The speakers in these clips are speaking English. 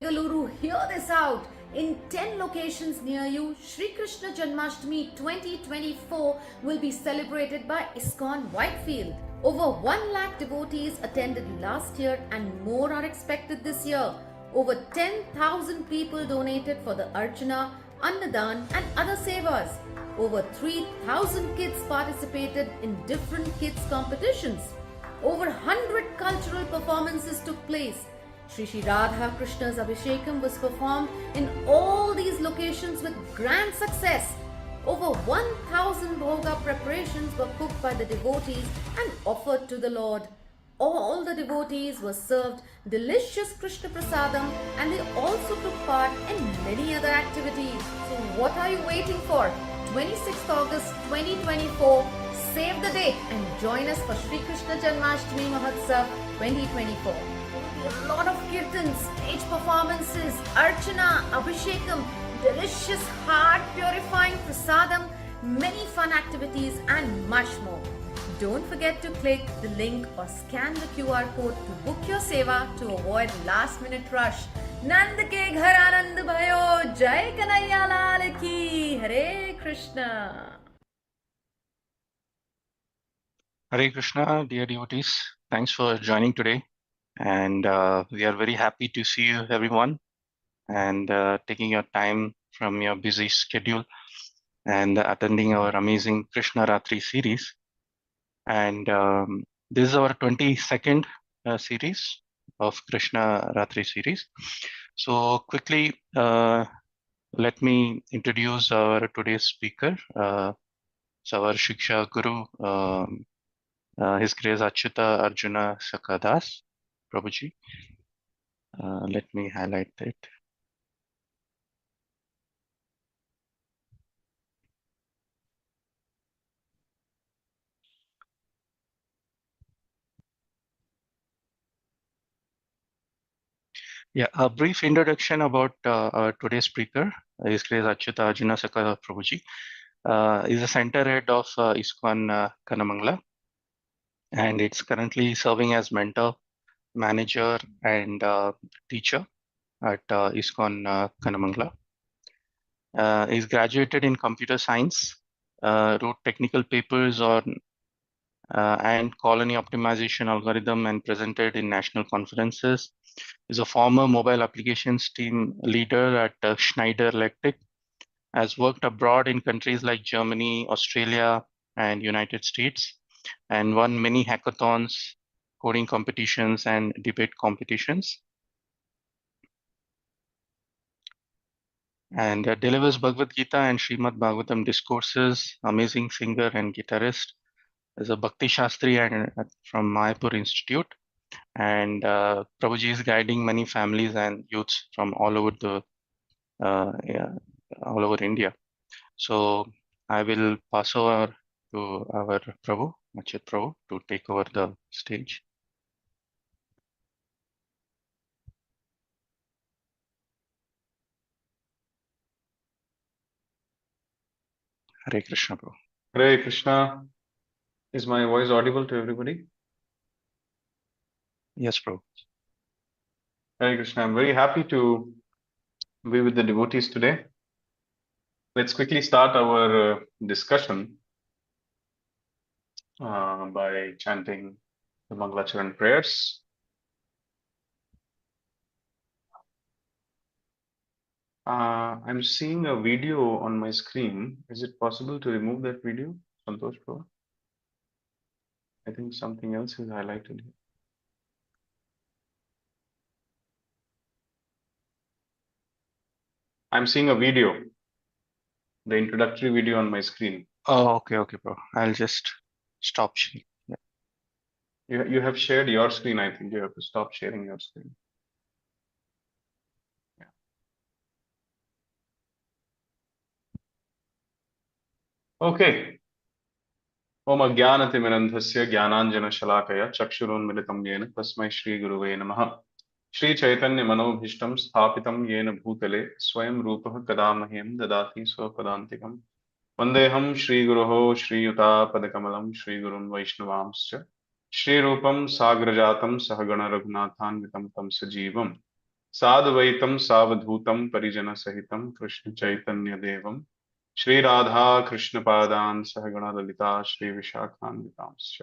Bengaluru, hear this out. In 10 locations near you, Sri Krishna Janmashtami 2024 will be celebrated by ISKCON Whitefield. Over 1 lakh devotees attended last year and more are expected this year. Over 10,000 people donated for the Archana, Annadan and other sevas. Over 3,000 kids participated in different kids competitions. Over 100 cultural performances took place. Shri Radha Krishna's Abhishekam was performed in all these locations with grand success. Over 1,000 bhoga preparations were cooked by the devotees and offered to the Lord. All the devotees were served delicious Krishna Prasadam and they also took part in many other activities. So what are you waiting for? 26th August 2024. Save the date and join us for Sri Krishna Janmashtami Mahotsav 2024. A lot of kirtans, stage performances, archana, abhishekam, delicious heart purifying prasadam, many fun activities and much more. Don't forget to click the link or scan the QR code to book your seva to avoid last minute rush. Nand ke ghar anand bhayo, Jai Kanhaiya Lal ki, Hare Krishna. Hare Krishna, dear devotees. Thanks for joining today. And we are very happy to see you, everyone, and taking your time from your busy schedule and attending our amazing Krishna Ratri series. And this is our 22nd series of Krishna Ratri series. So quickly, let me introduce our today's speaker. So our Shiksha Guru, His Grace Achyuta Arjuna Sakadas, Prabhuji. Let me highlight it. Yeah, a brief introduction about our today's speaker, His Grace Achyuta Arjuna Sakadas, Prabhuji. Is the center head of ISKCON Kanamangala, and it's currently serving as mentor, manager, and teacher at ISKCON Kanamangala. He's graduated in computer science, wrote technical papers on and colony optimization algorithm and presented in national conferences. Is a former mobile applications team leader at Schneider Electric, has worked abroad in countries like Germany, Australia, and United States, and won many hackathons, coding competitions, and debate competitions. And delivers Bhagavad Gita and Srimad Bhagavatam discourses, amazing singer and guitarist. Is a Bhakti Shastri and from Mayapur Institute. And Prabhuji is guiding many families and youths from all over all over India. So I will pass over to our Prabhu, Achyut Prabhu, to take over the stage. Hare Krishna, Prabhu. Hare Krishna. Is my voice audible to everybody? Yes, Prabhu. Hare Krishna. I'm very happy to be with the devotees today. Let's quickly start our discussion by chanting the Mangalacharan prayers. I'm seeing a video on my screen. Is it possible to remove that video, Santosh Prabhu? I think something else is highlighted here. I'm seeing a video, the introductory video on my screen. Oh, okay, Prabhu. I'll just stop sharing. Yeah. You have shared your screen, I think. You have to stop sharing your screen. Yeah. Okay. ओम अज्ञानतिमिरन्धस्य ज्ञानाञ्जनशलाकया चक्षुरुन्मिलितं येन तस्मै श्रीगुरुवे नमः। श्रीचैतन्यमनोभीष्टं स्थापितं येन भूतले स्वयं रूपः कदा मह्यं ददाति स्वपदान्तिकम्। वन्देऽहं श्रीगुरोः श्रीयुतापदकमलं श्रीगुरुन् वैष्णवांश्च श्रीरूपं साग्रजातं सहगण रघुनाथान्वितं तं सजीवं साद्वैतं सावधूतं परिजन सहितं कृष्ण चैतन्य देवम श्री राधा कृष्ण पादान सहगण ललिता श्री विशाखान्वितांश्च।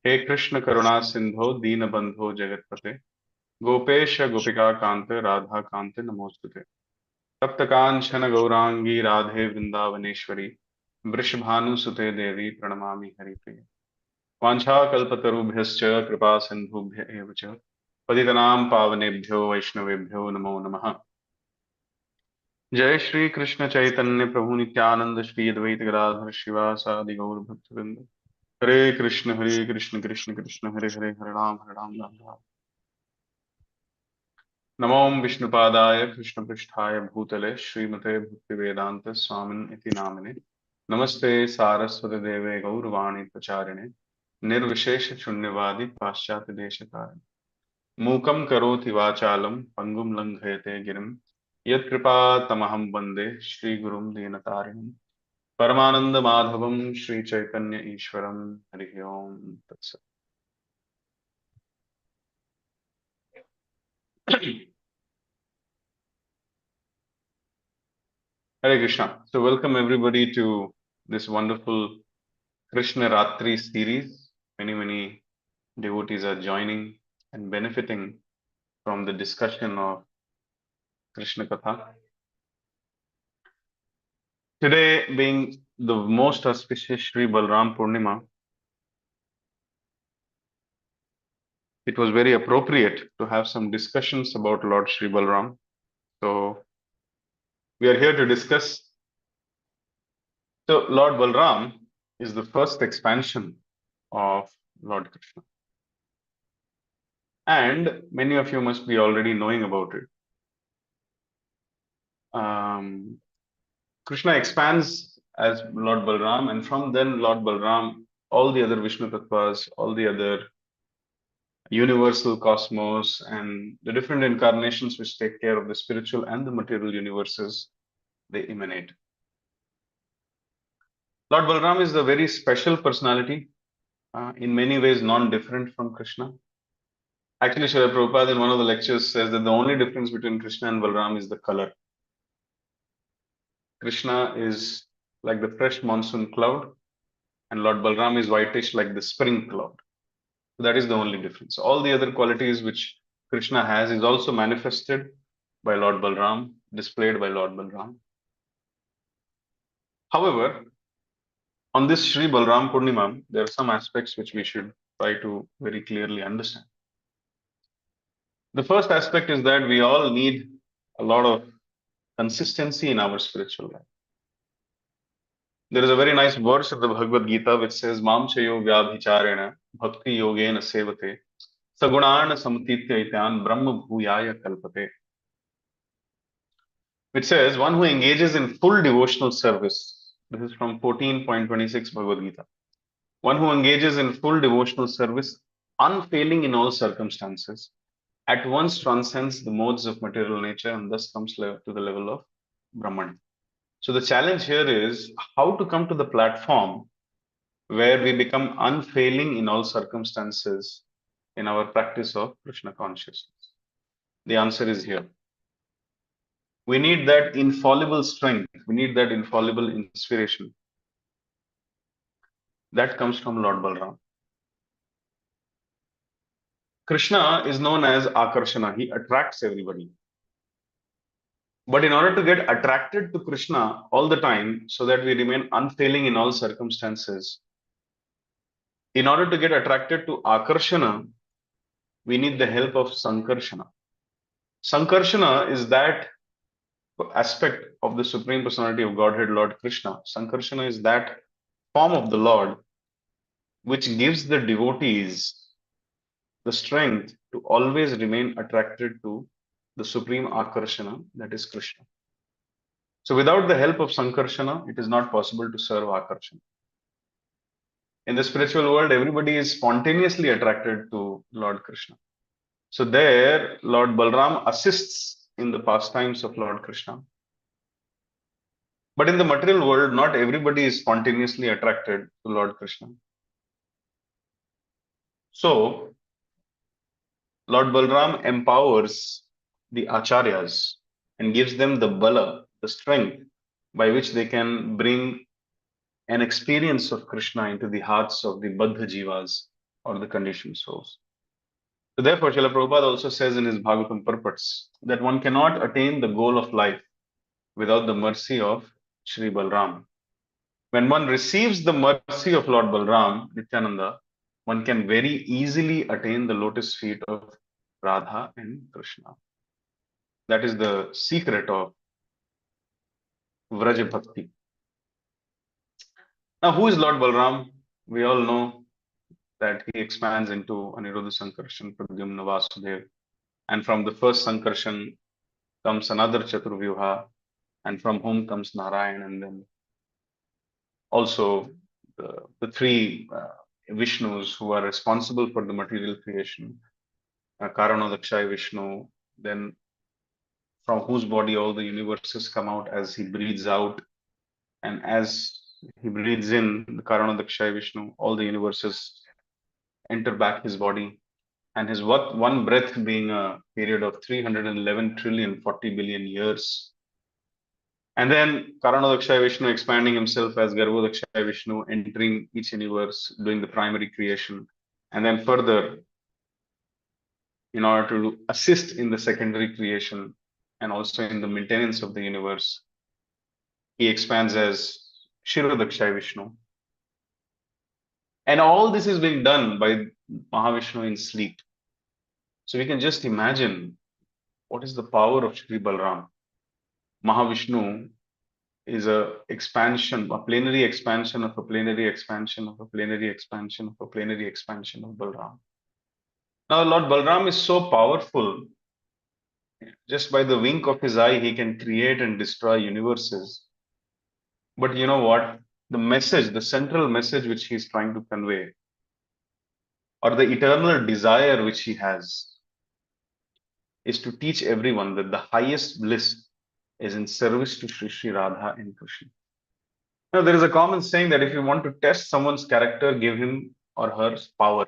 हे कृष्ण करुणा सिंधो दीनबंधो जगत्पते गोपेश गोपिका कांत राधा कांत नमोस्तुते। तप्त कांचन गौरांगी राधे वृंदावनेश्वरी वृषभानुसुते देवी प्रणमामि हरिप्रिये। वाञ्छाकल्पतरुभ्यश्च कृपा सिन्धुभ्य एव च पतितनां पावनेभ्यो वैष्णवेभ्यो नमो नमः। जय श्री कृष्ण चैतन्य प्रभु नित्यानंद श्री अद्वैत गदाधर शिवासादि गौर भक्तवृंद। हरे कृष्ण कृष्ण कृष्ण हरे हरे हरे राम राम। नमो विष्णुपादाय कृष्णपृष्ठाय भूतले श्रीमते भक्तिवेदांत स्वामिन् इति नामिने। नमस्ते सारस्वती देवे गौरवाणी प्रचारिणे निर्विशेष शून्यवादी पाश्चात्य देशकारिणे। मूकं करोति वाचालं पङ्गुं लङ्घयते गिरिं यत्कृपातमहं वन्दे श्रीगुरुं दीनतारिणं। परमानंद माधवम श्री चैतन्य ईश्वरम हरि ओम तत्सत्। Hare Krishna. So welcome everybody to this wonderful Krishna Ratri series. Many devotees are joining and benefiting from the discussion of Krishna Katha. Today being the most auspicious Sri Balaram Purnima, it was very appropriate to have some discussions about Lord Sri Balaram. So we are here to discuss. So Lord Balaram is the first expansion of Lord Krishna. And many of you must be already knowing about it. Krishna expands as Lord Balaram, and from then Lord Balaram, all the other Vishnu Tattvas, all the other universal cosmos, and the different incarnations which take care of the spiritual and the material universes, they emanate. Lord Balaram is a very special personality, in many ways non-different from Krishna. Actually, Srila Prabhupada in one of the lectures says that the only difference between Krishna and Balaram is the color. Krishna is like the fresh monsoon cloud, and Lord Balaram is whitish like the spring cloud. So that is the only difference. All the other qualities which Krishna has is also manifested by Lord Balaram, displayed by Lord Balaram. However, on this Sri Balaram Purnima, there are some aspects which we should try to very clearly understand. The first aspect is that we all need a lot of consistency in our spiritual life. There is a very nice verse of the Bhagavad Gita which says, Mam chayo vyabhicharena bhakti yogena sevate sagunana samtitya brahma bhuyaya kalpate. Which says, one who engages in full devotional service. This is from 14.26 Bhagavad Gita. One who engages in full devotional service, unfailing in all circumstances, at once transcends the modes of material nature and thus comes to the level of Brahman. So the challenge here is how to come to the platform where we become unfailing in all circumstances in our practice of Krishna consciousness. The answer is here. We need that infallible strength. We need that infallible inspiration. That comes from Lord Balaram. Krishna is known as Akarshana. He attracts everybody. But in order to get attracted to Krishna all the time, so that we remain unfailing in all circumstances, in order to get attracted to Akarshana, we need the help of Sankarshana. Sankarshana is that aspect of the Supreme Personality of Godhead, Lord Krishna. Sankarshana is that form of the Lord which gives the devotees the strength to always remain attracted to the Supreme Akarshana, that is Krishna. So without the help of Sankarshana, it is not possible to serve Akarshana. In the spiritual world, everybody is spontaneously attracted to Lord Krishna. So there, Lord Balaram assists in the pastimes of Lord Krishna. But in the material world, not everybody is spontaneously attracted to Lord Krishna. So, Lord Balaram empowers the acharyas and gives them the bala, the strength by which they can bring an experience of Krishna into the hearts of the Baddha Jivas or the conditioned souls. So therefore, Srila Prabhupada also says in his Bhagavatam purports that one cannot attain the goal of life without the mercy of Sri Balram. When one receives the mercy of Lord Balram, Nityananda, one can very easily attain the lotus feet of Radha and Krishna. That is the secret of Vraja Bhakti. Now, who is Lord Balram? We all know that he expands into Aniruddha Sankarshan, Pradyumna Vasudev. And from the first Sankarshan comes another Chaturvyuha, and from whom comes Narayan, and then also the three Vishnus who are responsible for the material creation, Karanodakshaya Vishnu, then from whose body all the universes come out as he breathes out, and as he breathes in, the Karanodakshaya Vishnu, all the universes enter back his body, and his one breath being a period of 311 trillion 40 billion years. And then Karanodakshaya Vishnu expanding himself as Garbhodakshaya Vishnu, entering each universe, doing the primary creation. And then further, in order to assist in the secondary creation and also in the maintenance of the universe, he expands as Shirodakshaya Vishnu. And all this is being done by Mahavishnu in sleep. So we can just imagine what is the power of Shri Balram. Mahavishnu is a expansion, a plenary expansion of a plenary expansion of a plenary expansion of a plenary expansion of Balram. Now, Lord Balram is so powerful, just by the wink of his eye, he can create and destroy universes. But you know what? The message, the central message which he is trying to convey, or the eternal desire which he has, is to teach everyone that the highest bliss is in service to Sri Sri Radha and Krishna. Now, there is a common saying that if you want to test someone's character, give him or her power.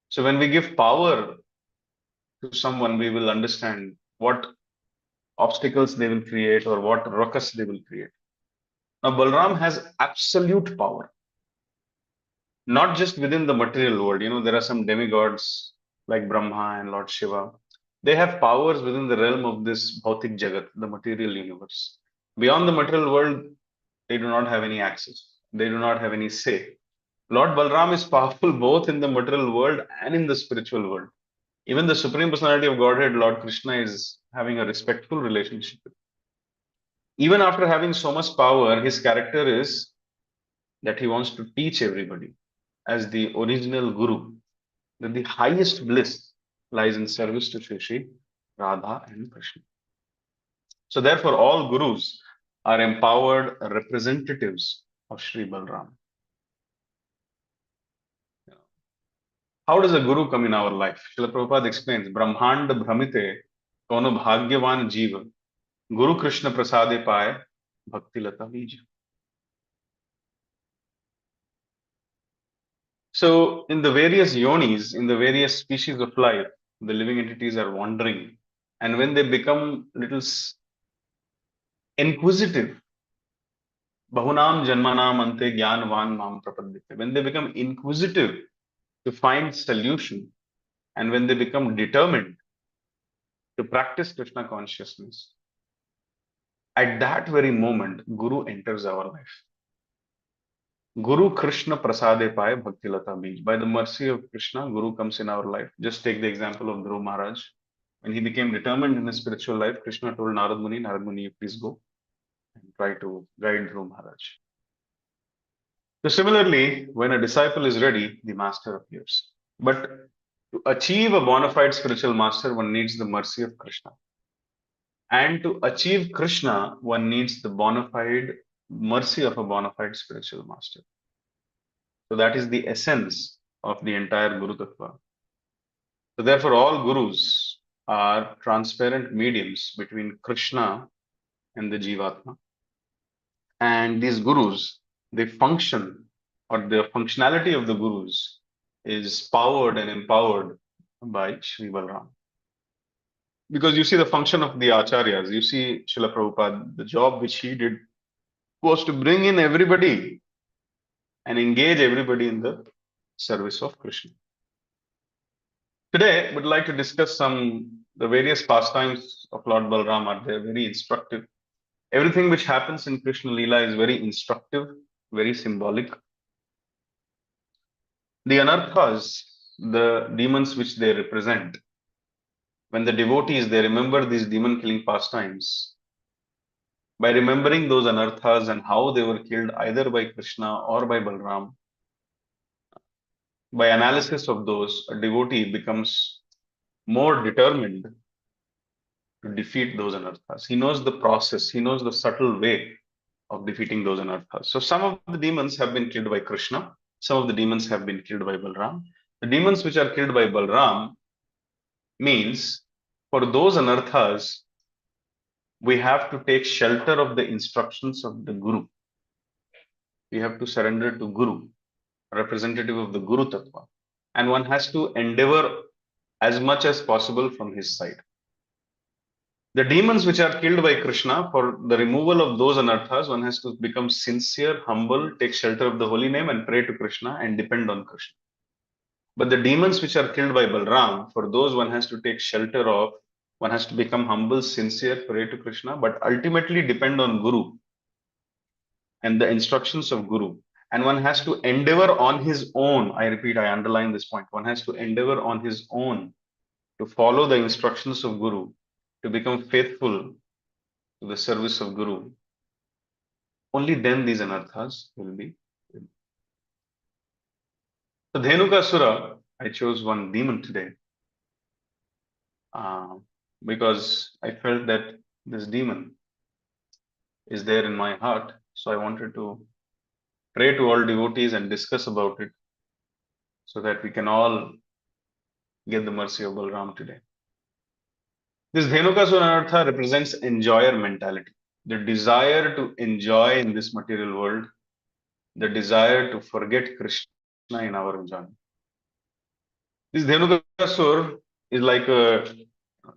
So when we give power to someone, we will understand what obstacles they will create or what ruckus they will create. Now, Balram has absolute power, not just within the material world. You know, there are some demigods like Brahma and Lord Shiva. They have powers within the realm of this Bhautik Jagat, the material universe. Beyond the material world, they do not have any access. They do not have any say. Lord Balram is powerful both in the material world and in the spiritual world. Even the Supreme Personality of Godhead, Lord Krishna, is having a respectful relationship with. Even after having so much power, his character is that he wants to teach everybody as the original Guru that the highest bliss lies in service to Shri Shri Radha and Krishna. So therefore, all Gurus are empowered representatives of Shri Balram. How does a Guru come in our life? Srila Prabhupada explains, Brahmanda Brahmite Kono Bhagyavan Jiva Guru Krishna Prasade Paye Bhakti Lata Bija. So, in the various yonis, in the various species of life, the living entities are wandering. And when they become little inquisitive, Bahunam Janmanam Ante Gyanvan Mam Prapadite, when they become inquisitive to find solution, and when they become determined to practice Krishna consciousness, at that very moment, Guru enters our life. Guru Krishna Prasade Paye Bhakti Lata Bij. By the mercy of Krishna, Guru comes in our life. Just take the example of Dhruv Maharaj. When he became determined in his spiritual life, Krishna told Narad Muni, you please go and try to guide Dhruv Maharaj. So similarly, when a disciple is ready, the master appears. But to achieve a bona fide spiritual master, one needs the mercy of Krishna. And to achieve Krishna, one needs the bona fide mercy of a bona fide spiritual master. So that is the essence of the entire Guru Tattva. So therefore, all Gurus are transparent mediums between Krishna and the Jivatma. And these Gurus, they function, or the functionality of the Gurus is powered and empowered by Sri Balram. Because you see the function of the acharyas, you see Srila Prabhupada, the job which he did was to bring in everybody and engage everybody in the service of Krishna. Today, we'd like to discuss the various pastimes of Lord Balarama. They're very instructive. Everything which happens in Krishna Leela is very instructive, very symbolic. The anarthas, the demons which they represent, when the devotees, they remember these demon-killing pastimes, by remembering those anarthas and how they were killed either by Krishna or by Balaram, by analysis of those, a devotee becomes more determined to defeat those anarthas. He knows the process, he knows the subtle way of defeating those anarthas. So some of the demons have been killed by Krishna, some of the demons have been killed by Balaram. The demons which are killed by Balaram means for those anarthas, we have to take shelter of the instructions of the Guru. We have to surrender to Guru, representative of the Guru Tattva. And one has to endeavor as much as possible from his side. The demons which are killed by Krishna, for the removal of those anarthas, one has to become sincere, humble, take shelter of the holy name and pray to Krishna and depend on Krishna. But the demons which are killed by Balram, for those one has to take shelter of, one has to become humble, sincere, pray to Krishna, but ultimately depend on Guru and the instructions of Guru. And one has to endeavor on his own. I repeat, I underline this point. One has to endeavor on his own to follow the instructions of Guru, to become faithful to the service of Guru. Only then these anarthas will be. So Dhenukasura, I chose one demon today because I felt that this demon is there in my heart. So I wanted to pray to all devotees and discuss about it so that we can all get the mercy of Balram today. This Dhenukasura anartha represents enjoyer mentality, the desire to enjoy in this material world, the desire to forget Krishna in our enjoyment. This Dhenukasur is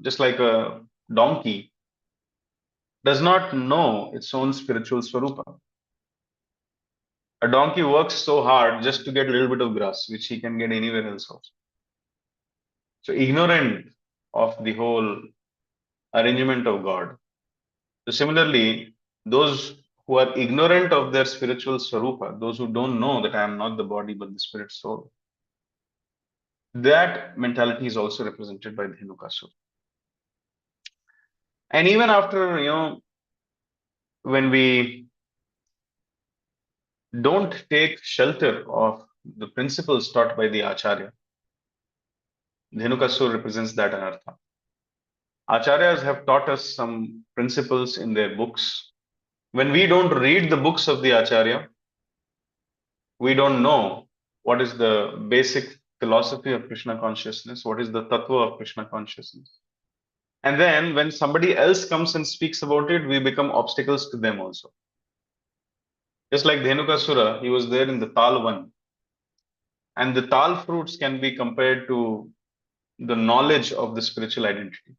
just like a donkey, does not know its own spiritual swarupa. A donkey works so hard just to get a little bit of grass, which he can get anywhere else also. So ignorant of the whole arrangement of God. So similarly, those who are ignorant of their spiritual swarupa, those who don't know that I am not the body but the spirit soul, that mentality is also represented by Dhenukasura. And even after, when we don't take shelter of the principles taught by the Acharya, Dhenukasura represents that anartha. Acharyas have taught us some principles in their books. When we don't read the books of the Acharya, we don't know what is the basic philosophy of Krishna consciousness, what is the tattva of Krishna consciousness. And then when somebody else comes and speaks about it, we become obstacles to them also. Just like Dhenukasura, he was there in the Tal one. And the Tal fruits can be compared to the knowledge of the spiritual identity.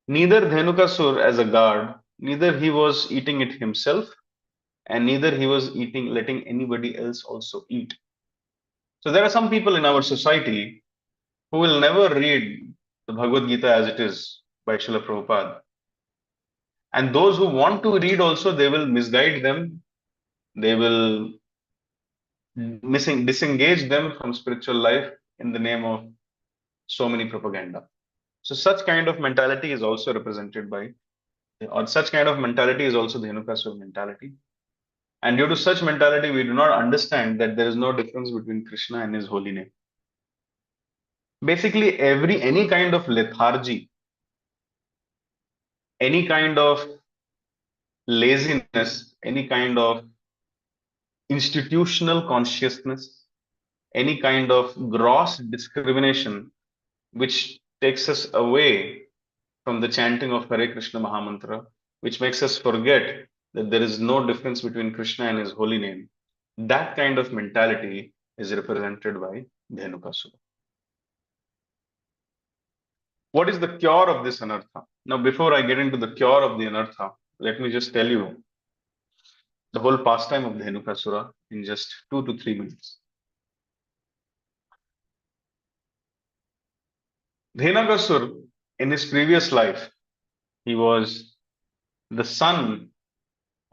Neither Dhenukasur as a guard, neither he was eating it himself, and neither he was letting anybody else also eat. So there are some people in our society who will never read the Bhagavad Gita as it is by Srila Prabhupada. And those who want to read also, they will misguide them. They will disengage them from spiritual life in the name of so many propaganda. So such kind of mentality is also represented by, or such kind of mentality is also the Dhenukasura mentality. And due to such mentality, we do not understand that there is no difference between Krishna and his holy name. Basically, any kind of lethargy, any kind of laziness, any kind of institutional consciousness, any kind of gross discrimination which takes us away from the chanting of Hare Krishna Mahamantra, which makes us forget that there is no difference between Krishna and his holy name. That kind of mentality is represented by Dhenukasura. What is the cure of this anartha? Now, before I get into the cure of the anartha, let me just tell you the whole pastime of Dhenukasura in just 2 to 3 minutes. Dhenukasura, in his previous life, he was the son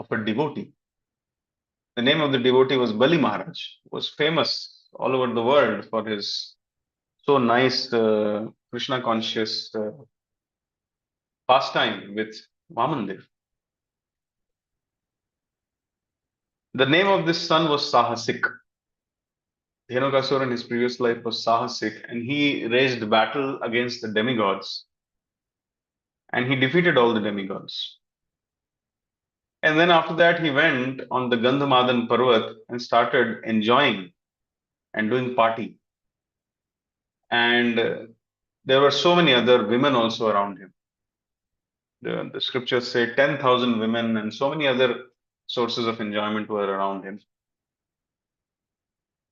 of a devotee. The name of the devotee was Bali Maharaj, who was famous all over the world for his so nice Krishna conscious pastime with Vamandev. The name of this son was Sahasik. Dhenukasura in his previous life was Sahasik, and he raised battle against the demigods, and he defeated all the demigods. And then after that, he went on the Gandhamadan Parvat and started enjoying and doing party. And there were so many other women also around him. The scriptures say 10,000 women and so many other sources of enjoyment were around him.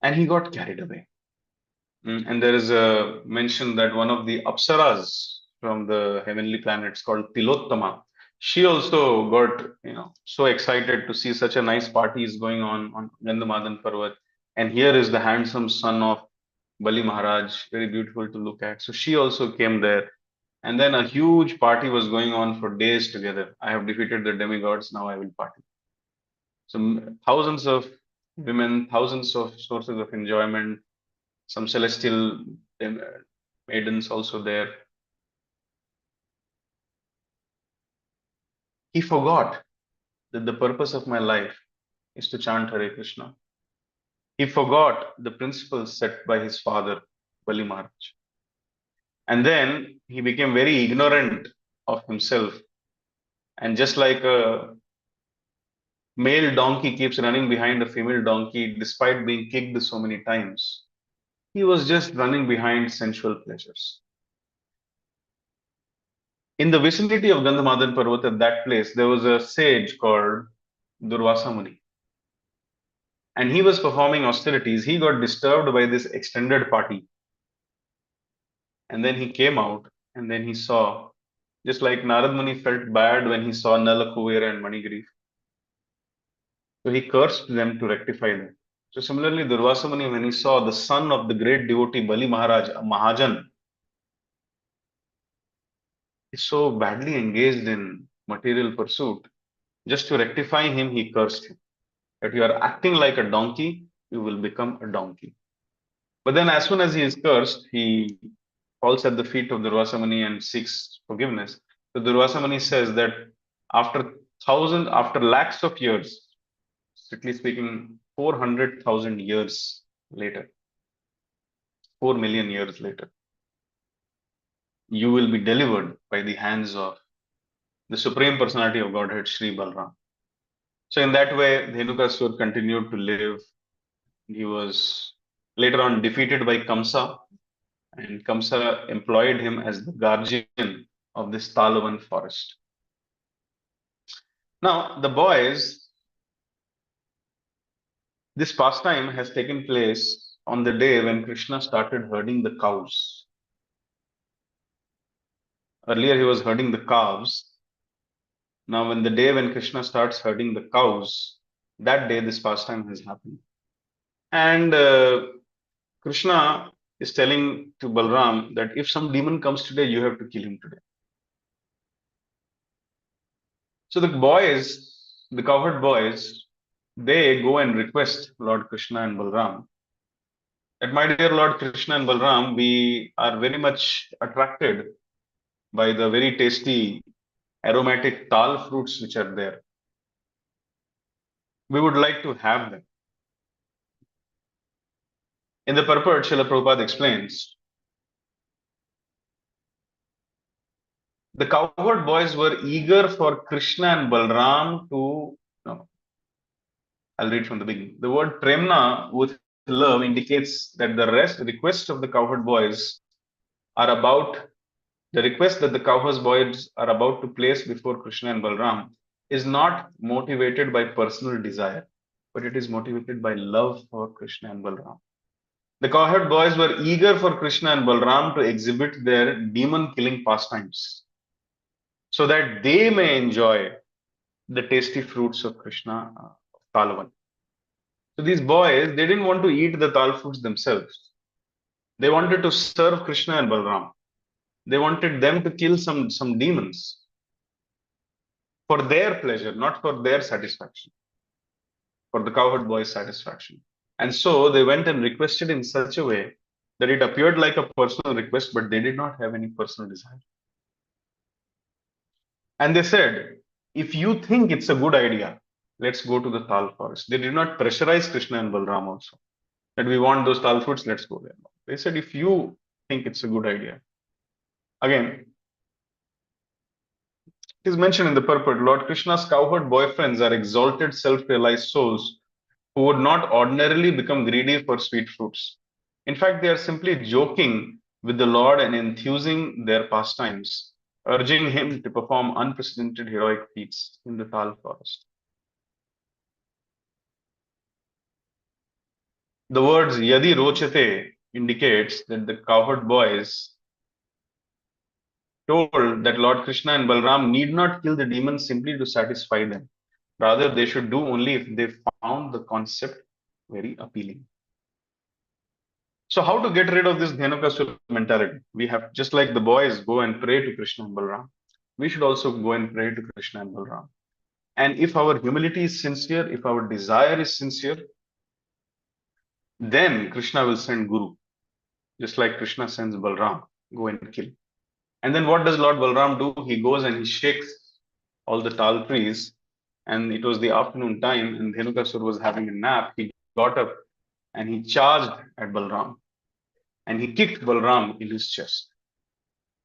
And he got carried away. And there is a mention that one of the Apsaras from the heavenly planets called Tilottama, she also got, so excited to see such a nice party is going on Gandhamadan Parvat. And here is the handsome son of Bali Maharaj, very beautiful to look at. So she also came there. And then a huge party was going on for days together. I have defeated the demigods, now I will party. So thousands of women, thousands of sources of enjoyment, some celestial maidens also there. He forgot that the purpose of my life is to chant Hare Krishna. He forgot the principles set by his father, Bali Maharaj. And then he became very ignorant of himself. And just like a male donkey keeps running behind a female donkey despite being kicked so many times, he was just running behind sensual pleasures. In the vicinity of Gandhamadan Parvat, at that place, there was a sage called Durvasa Muni. And he was performing austerities. He got disturbed by this extended party. And then he came out and then he saw, just like Narad Muni felt bad when he saw Nala Kuvera and Manigiri. So he cursed them to rectify them. So similarly, Durvasa Muni, when he saw the son of the great devotee Bali Maharaj, a Mahajan, is so badly engaged in material pursuit, just to rectify him, he cursed him. That you are acting like a donkey, you will become a donkey. But then as soon as he is cursed, he falls at the feet of Durvasa Muni and seeks forgiveness. So Durvasa Muni says that after lakhs of years, strictly speaking, 400,000 years later, 4 million years later, you will be delivered by the hands of the Supreme Personality of Godhead, Sri Balram. So in that way, Dhenukasura continued to live. He was later on defeated by Kamsa, and Kamsa employed him as the guardian of this Talavan forest. Now, the boys, this pastime has taken place on the day when Krishna started herding the cows. Earlier, he was herding the calves. Now, when the day when Krishna starts herding the cows, that day this pastime has happened. And Krishna is telling to Balram that if some demon comes today, you have to kill him today. So the boys, the cowherd boys, they go and request Lord Krishna and Balram that, my dear Lord Krishna and Balram, we are very much attracted by the very tasty aromatic tal fruits which are there. We would like to have them. In the purport, Srila Prabhupada explains, the cowherd boys were eager for Krishna and Balram to, I'll read from the beginning. The word premna with love indicates that the request of the cowherd boys are about, the request that the cowherd boys are about to place before Krishna and Balram is not motivated by personal desire, but it is motivated by love for Krishna and Balram. The cowherd boys were eager for Krishna and Balram to exhibit their demon-killing pastimes so that they may enjoy the tasty fruits of Krishna, Talavan. So these boys, they didn't want to eat the tal fruits themselves. They wanted to serve Krishna and Balram. They wanted them to kill some demons for their pleasure, not for their satisfaction, for the cowherd boys' satisfaction. And so they went and requested in such a way that it appeared like a personal request, but they did not have any personal desire. And they said, if you think it's a good idea, let's go to the Tal forest. They did not pressurize Krishna and Balram also, that we want those Tal fruits, let's go there. They said, if you think it's a good idea. Again, it is mentioned in the purport, Lord Krishna's cowherd boyfriends are exalted, self-realized souls who would not ordinarily become greedy for sweet fruits. In fact, they are simply joking with the Lord and enthusing their pastimes, urging him to perform unprecedented heroic feats in the Tal forest. The words Yadi Rochate indicates that the cowherd boys told that Lord Krishna and Balram need not kill the demons simply to satisfy them. Rather, they should do only if they found the concept very appealing. So, how to get rid of this Dhenukasura mentality? We have, just like the boys go and pray to Krishna and Balram, we should also go and pray to Krishna and Balram. And if our humility is sincere, if our desire is sincere, then Krishna will send Guru, just like Krishna sends Balram, go and kill. And then what does Lord Balram do? He goes and he shakes all the tal trees. And it was the afternoon time, and Dhenukasura was having a nap. He got up and he charged at Balram. And he kicked Balram in his chest.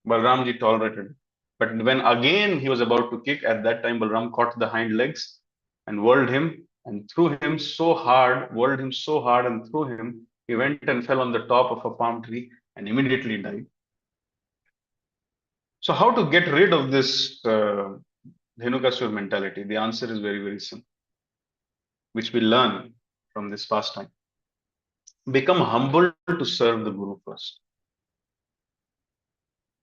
Balramji tolerated it. But when again he was about to kick, at that time Balram caught the hind legs and whirled him and threw him so hard, whirled him so hard and threw him. He went and fell on the top of a palm tree and immediately died. So, how to get rid of this Dhenukasura mentality? The answer is very, very simple, which we learn from this pastime. Become humble to serve the Guru first.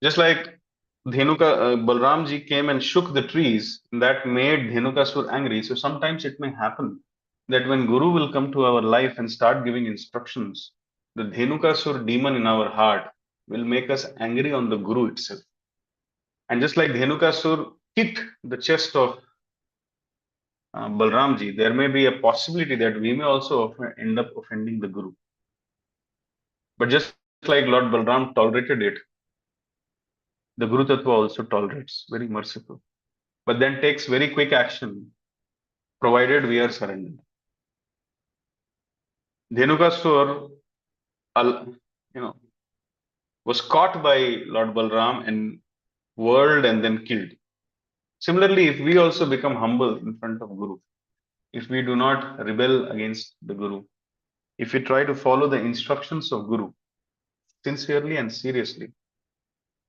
Just like Balramji came and shook the trees, that made Dhenukasura angry. So sometimes it may happen that when Guru will come to our life and start giving instructions, the Dhenukasura demon in our heart will make us angry on the Guru itself. And just like Dhenukasura kicked the chest of Balramji, there may be a possibility that we may also end up offending the Guru. But just like Lord Balram tolerated it, the Guru Tattva also tolerates, very merciful, but then takes very quick action, provided we are surrendered. Dhenukasura, was caught by Lord Balram and whirled and then killed. Similarly, if we also become humble in front of Guru, if we do not rebel against the Guru, if we try to follow the instructions of Guru sincerely and seriously,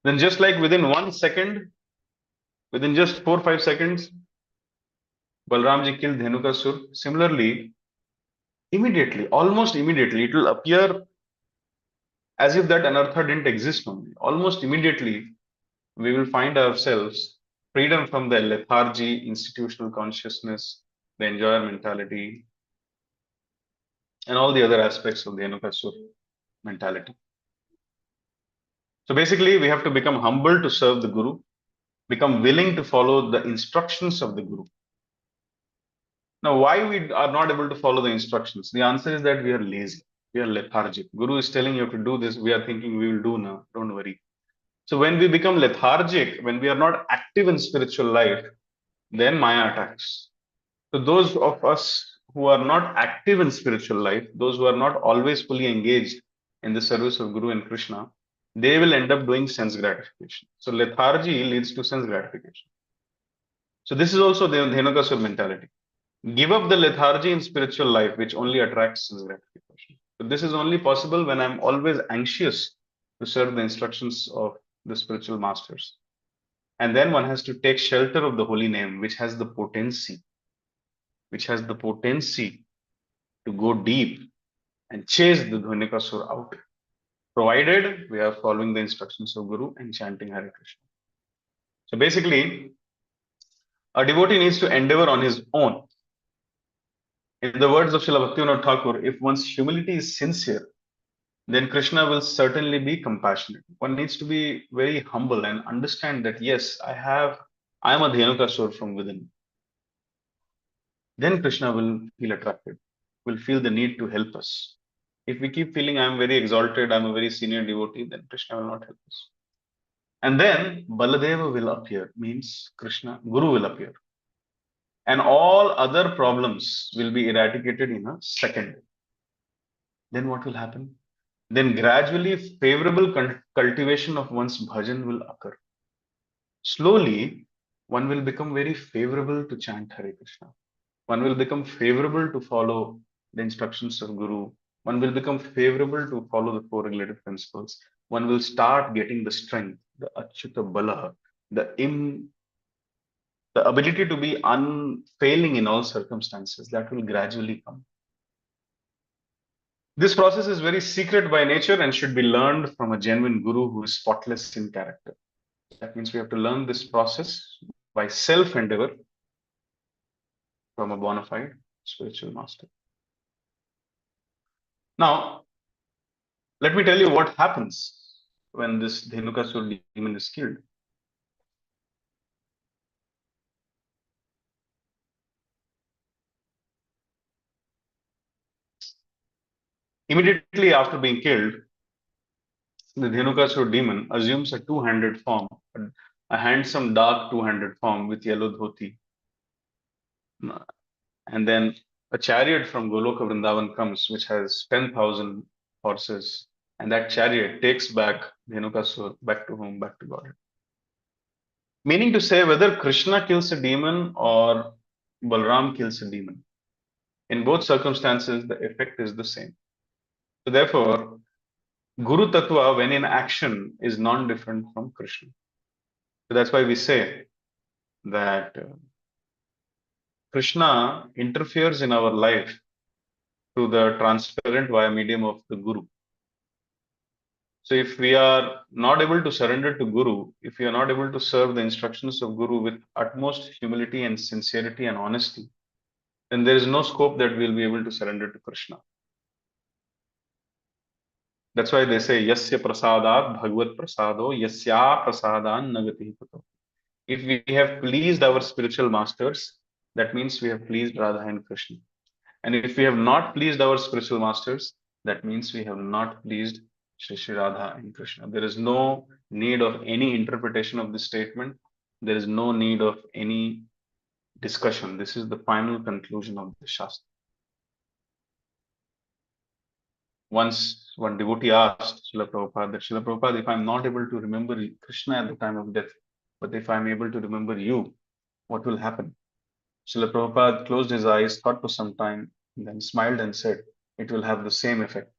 then just like within 1 second, within just 4 or 5 seconds, Balramji killed Dhenukasura. Similarly, immediately, almost immediately, it will appear as if that anartha didn't exist only. Almost immediately, we will find ourselves freedom from the lethargy, institutional consciousness, the enjoyer mentality, and all the other aspects of the Dhenukasura mentality. So basically, we have to become humble to serve the Guru, become willing to follow the instructions of the Guru. Now, why we are not able to follow the instructions? The answer is that we are lazy, we are lethargic. Guru is telling you to do this, we are thinking we will do now, don't worry. So when we become lethargic, when we are not active in spiritual life, then Maya attacks. So those of us who are not active in spiritual life, those who are not always fully engaged in the service of Guru and Krishna, they will end up doing sense gratification. So lethargy leads to sense gratification. So this is also the Dhenukasura mentality. Give up the lethargy in spiritual life, which only attracts sense gratification. But this is only possible when I'm always anxious to serve the instructions of the spiritual masters. And then one has to take shelter of the holy name, which has the potency to go deep and chase the Dhenukasura out, provided we are following the instructions of Guru and chanting Hare Krishna. So basically, a devotee needs to endeavor on his own. In the words of Srila Bhaktivinoda Thakur, if one's humility is sincere, then Krishna will certainly be compassionate. One needs to be very humble and understand that yes, I am a Dhenukasura from within. Then Krishna will feel attracted, will feel the need to help us. If we keep feeling I am very exalted, I am a very senior devotee, then Krishna will not help us. And then Baladeva will appear, means Krishna, Guru will appear. And all other problems will be eradicated in a second. Then what will happen? Then gradually favorable cultivation of one's bhajan will occur. Slowly, one will become very favorable to chant Hare Krishna. One will become favorable to follow the instructions of Guru. One will become favorable to follow the four regulative principles. One will start getting the strength, the Achyuta Bala, the ability to be unfailing in all circumstances. That will gradually come. This process is very secret by nature and should be learned from a genuine Guru who is spotless in character. That means we have to learn this process by self-endeavor from a bona fide spiritual master. Now, let me tell you what happens when this Dhenukasura demon is killed. Immediately after being killed, the Dhenukasura demon assumes a two-handed form, a handsome dark two-handed form with yellow dhoti. And then a chariot from Goloka Vrindavan comes, which has 10,000 horses. And that chariot takes back Dhenukasura back to home, back to God. Meaning to say, whether Krishna kills a demon or Balram kills a demon, in both circumstances, the effect is the same. So therefore, Guru Tattva, when in action, is non-different from Krishna. So that's why we say that Krishna interferes in our life through the transparent via medium of the Guru. So if we are not able to surrender to Guru, if we are not able to serve the instructions of Guru with utmost humility and sincerity and honesty, then there is no scope that we'll be able to surrender to Krishna. That's why they say, Yasya prasadat bhagavad prasado, yasya prasadan nagati pato. If we have pleased our spiritual masters, that means we have pleased Radha and Krishna. And if we have not pleased our spiritual masters, that means we have not pleased Shri Radha and Krishna. There is no need of any interpretation of this statement. There is no need of any discussion. This is the final conclusion of the Shastra. Once one devotee asked Srila Prabhupada that, Srila Prabhupada, if I'm not able to remember Krishna at the time of death, but if I'm able to remember you, what will happen? Srila Prabhupada closed his eyes, thought for some time, and then smiled and said, it will have the same effect.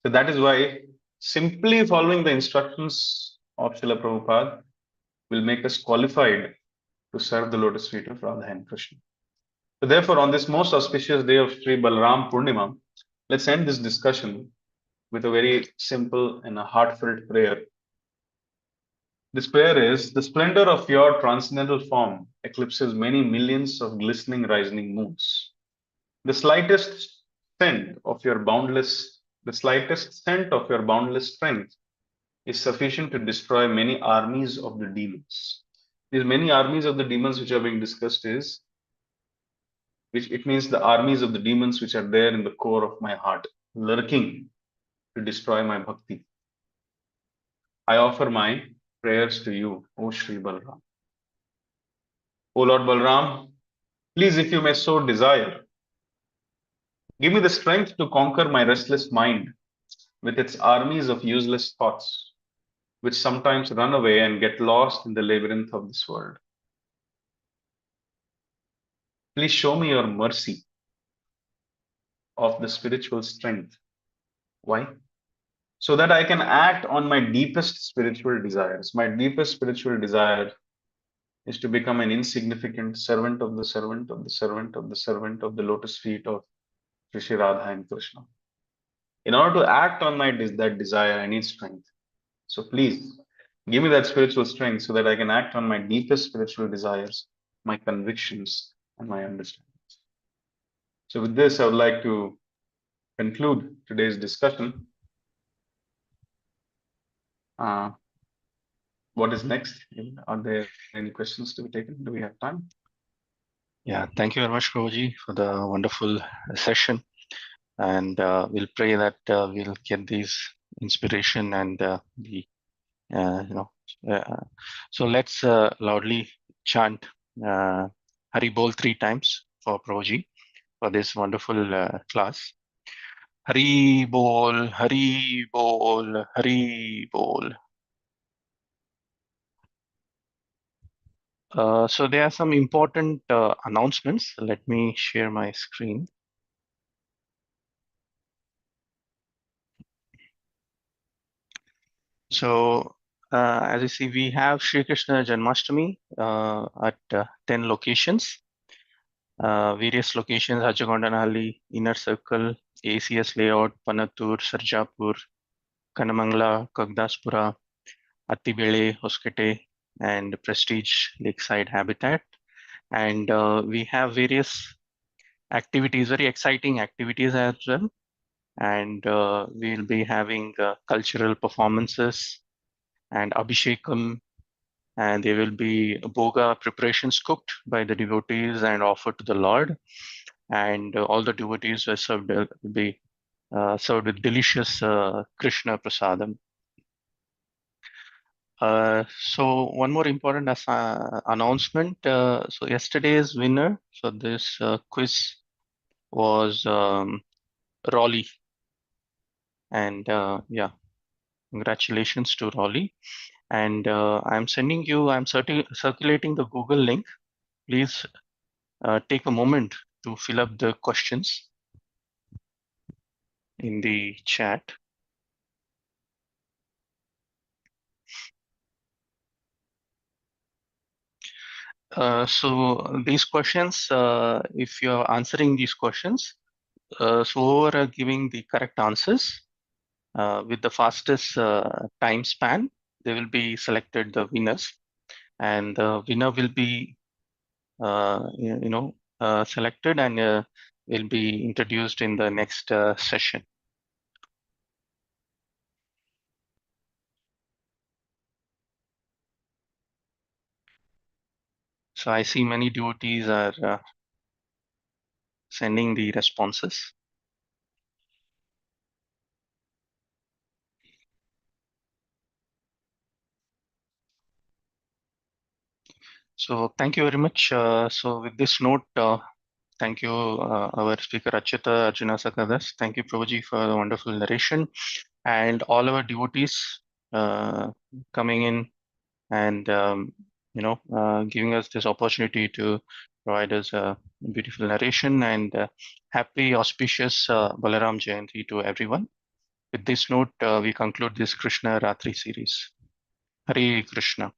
So that is why simply following the instructions of Srila Prabhupada will make us qualified to serve the lotus feet of Radha and Krishna. So therefore, on this most auspicious day of Sri Balarama Purnima, let's end this discussion with a very simple and a heartfelt prayer. This prayer is, the splendor of your transcendental form eclipses many millions of glistening rising moons. The slightest scent of your boundless strength is sufficient to destroy many armies of the demons. These many armies of the demons which are being discussed it means the armies of the demons which are there in the core of my heart, lurking to destroy my bhakti. I offer my prayers to you, O Sri Balram. O Lord Balram, please, if you may so desire, give me the strength to conquer my restless mind with its armies of useless thoughts, which sometimes run away and get lost in the labyrinth of this world. Please show me your mercy of the spiritual strength. Why? So that I can act on my deepest spiritual desires. My deepest spiritual desire is to become an insignificant servant of the servant of the servant of the servant of the lotus feet of Shri Radha and Krishna. In order to act on that desire, I need strength. So please give me that spiritual strength so that I can act on my deepest spiritual desires, my convictions, and my understandings. So with this, I would like to conclude today's discussion. What is next? Are there any questions to be taken? Do we have time? Yeah, thank you very much, Prabhuji, for the wonderful session. And we'll pray that we'll get these inspiration and the so let's loudly chant Hari Bol 3 times for Prabhuji for this wonderful class. Hari Bol, Hari Bol, Hari Bol. So there are some important announcements. Let me share my screen. So as you see, we have Shri Krishna Janmashtami at 10 locations. Various locations: Hajagondanhalli, Inner Circle, ACS Layout, Panatur, Sarjapur, Kanamangla, Kagdaspura, Attibele, Hoskete, and Prestige Lakeside Habitat. And we have various activities, very exciting activities as well. And we'll be having cultural performances and Abhishekam, and there will be boga preparations cooked by the devotees and offered to the Lord. And all the devotees were served will be served with delicious Krishna prasadam. So one more important announcement. So yesterday's winner for this quiz was Raleigh, and yeah, congratulations to Raleigh. And I'm circulating the Google link. Please take a moment to fill up the questions in the chat. So these questions, if you're answering these questions, so whoever are giving the correct answers with the fastest time span, they will be selected the winners, and the winner will be selected and will be introduced in the next session. So I see many devotees are sending the responses. So thank you very much. So with this note, thank you, our speaker Achyuta Arjuna Sakadas. Thank you, Prabhuji, for the wonderful narration, and all our devotees coming in and giving us this opportunity to provide us a beautiful narration, and happy auspicious Balaram Jayanti to everyone. With this note, we conclude this Krishna Ratri series. Hare Krishna.